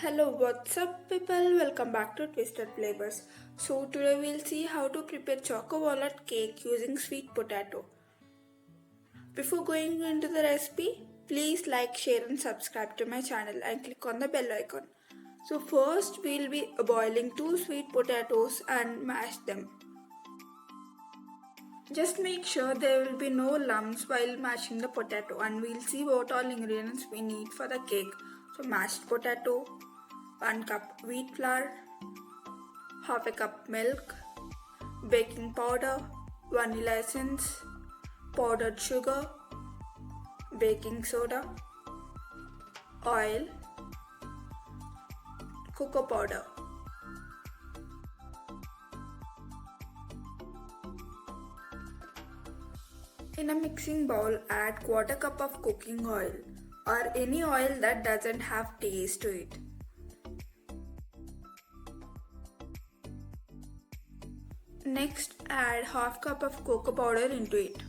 Hello, what's up, people? Welcome back to Twisted Flavors. So, today we'll see how to prepare choco walnut cake using sweet potato. Before going into the recipe, please like, share, and subscribe to my channel and click on the bell icon. So, first, we'll be boiling two sweet potatoes and mash them. Just make sure there will be no lumps while mashing the potato, and we'll see what all ingredients we need for the cake. So, mashed potato, 1 cup wheat flour, half a cup milk, baking powder, vanilla essence, powdered sugar, baking soda, oil, cocoa powder. In a mixing bowl, add quarter cup of cooking oil or any oil that doesn't have taste to it. Next, add half cup of cocoa powder into it.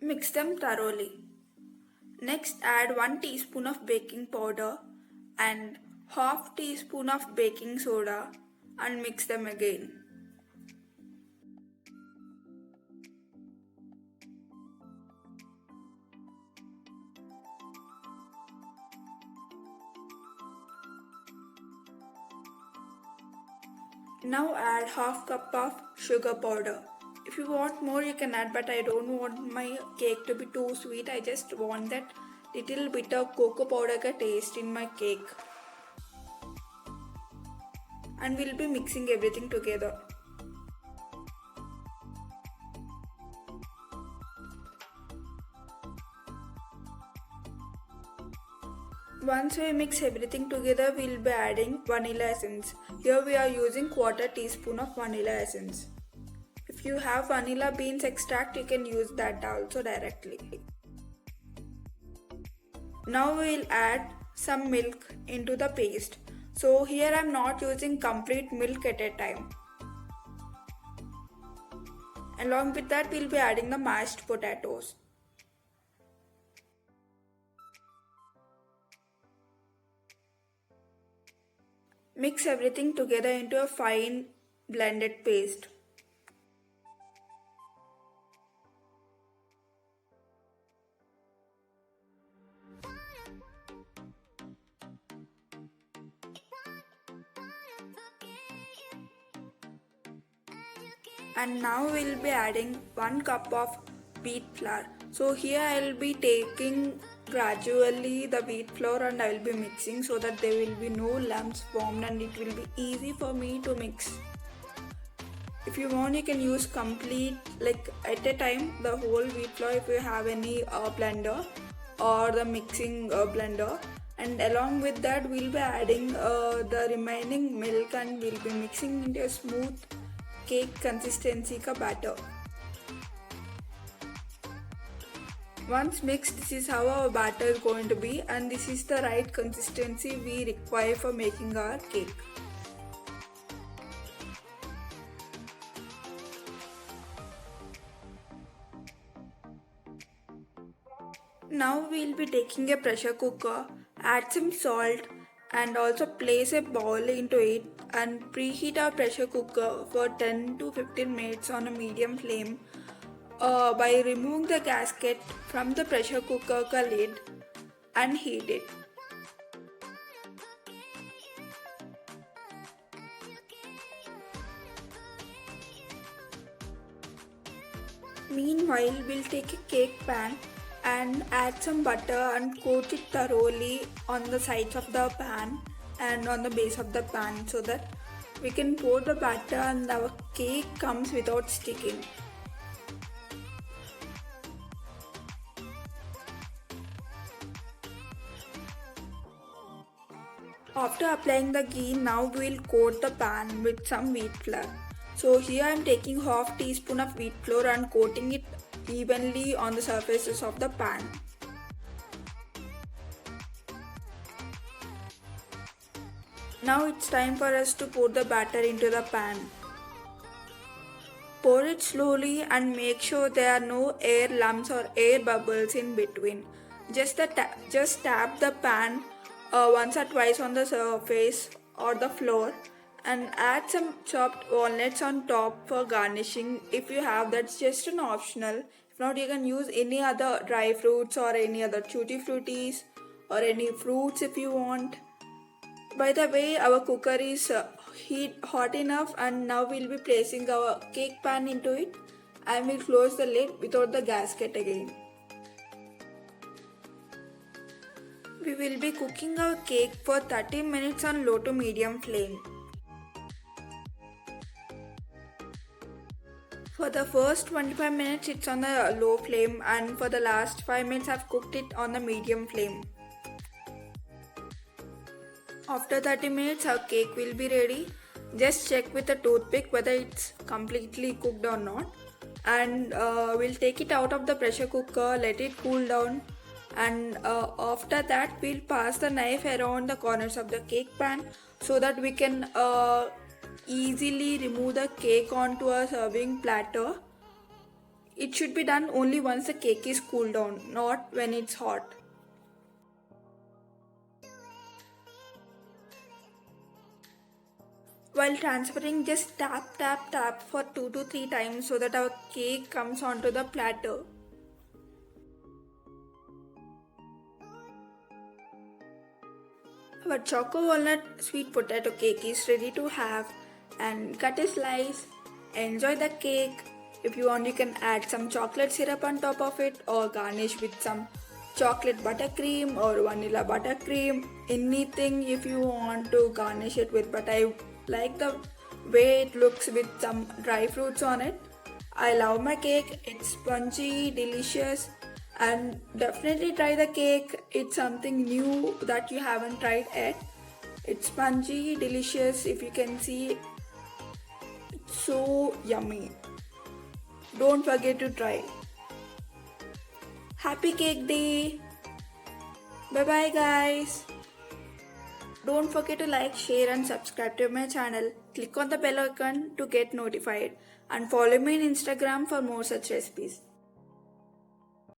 Mix them thoroughly. Next, add 1 teaspoon of baking powder and half teaspoon of baking soda and mix them again. Now add half cup of sugar powder. If you want more you can add, but I don't want my cake to be too sweet. I just want that little bit of cocoa powder ka taste in my cake. And we'll be mixing everything together. Once we mix everything together, we'll be adding vanilla essence. Here we are using quarter teaspoon of vanilla essence. If you have vanilla beans extract, you can use that also directly. Now we'll add some milk into the paste. So here I'm not using complete milk at a time. Along with that, we'll be adding the mashed potatoes. Mix everything together into a fine blended paste. And now we'll be adding 1 cup of wheat flour. So here I'll be taking gradually the wheat flour and I'll be mixing so that there will be no lumps formed and it will be easy for me to mix. If you want you can use complete like at a time the whole wheat flour if you have any blender or the mixing blender, and along with that we'll be adding the remaining milk and we'll be mixing into a smooth cake consistency ka batter. Once mixed, this is how our batter is going to be, and this is the right consistency we require for making our cake. Now we'll be taking a pressure cooker, add some salt and also place a bowl into it and preheat our pressure cooker for 10 to 15 minutes on a medium flame by removing the gasket from the pressure cooker lid and heat it. Meanwhile, we'll take a cake pan and add some butter and coat it thoroughly on the sides of the pan and on the base of the pan so that we can pour the batter and our cake comes without sticking. After applying the ghee, now we will coat the pan with some wheat flour. So here I am taking half teaspoon of wheat flour and coating it evenly on the surfaces of the pan. Now it's time for us to pour the batter into the pan. Pour it slowly and make sure there are no air lumps or air bubbles in between. Just tap the pan once or twice on the surface or the floor, and add some chopped walnuts on top for garnishing. If you have, that's just an optional. If not, you can use any other dry fruits or any other tutti fruities or any fruits if you want. By the way, our cooker is hot enough, and now we'll be placing our cake pan into it, and we'll close the lid without the gasket again. We will be cooking our cake for 30 minutes on low to medium flame. For the first 25 minutes it's on the low flame, and for the last 5 minutes I've cooked it on the medium flame. After 30 minutes our cake will be ready. Just check with a toothpick whether it's completely cooked or not, and we'll take it out of the pressure cooker, let it cool down, and after that we'll pass the knife around the corners of the cake pan so that we can easily remove the cake onto a serving platter. It should be done only once the cake is cooled down, not when it's hot. While transferring, just tap tap tap for 2 to 3 times so that our cake comes onto the platter. Our choco walnut sweet potato cake is ready to have, and cut a slice. Enjoy the cake. If you want, you can add some chocolate syrup on top of it or garnish with some chocolate buttercream or vanilla buttercream. Anything if you want to garnish it with, but I like the way it looks with some dry fruits on it. I love my cake. It's spongy, delicious, and definitely try the cake. It's something new that you haven't tried yet. It's spongy, delicious. If you can see, it's so yummy. Don't forget to try. Happy cake day. Bye bye guys. Don't forget to like, share and subscribe to my channel. Click on the bell icon to get notified, and follow me on Instagram for more such recipes.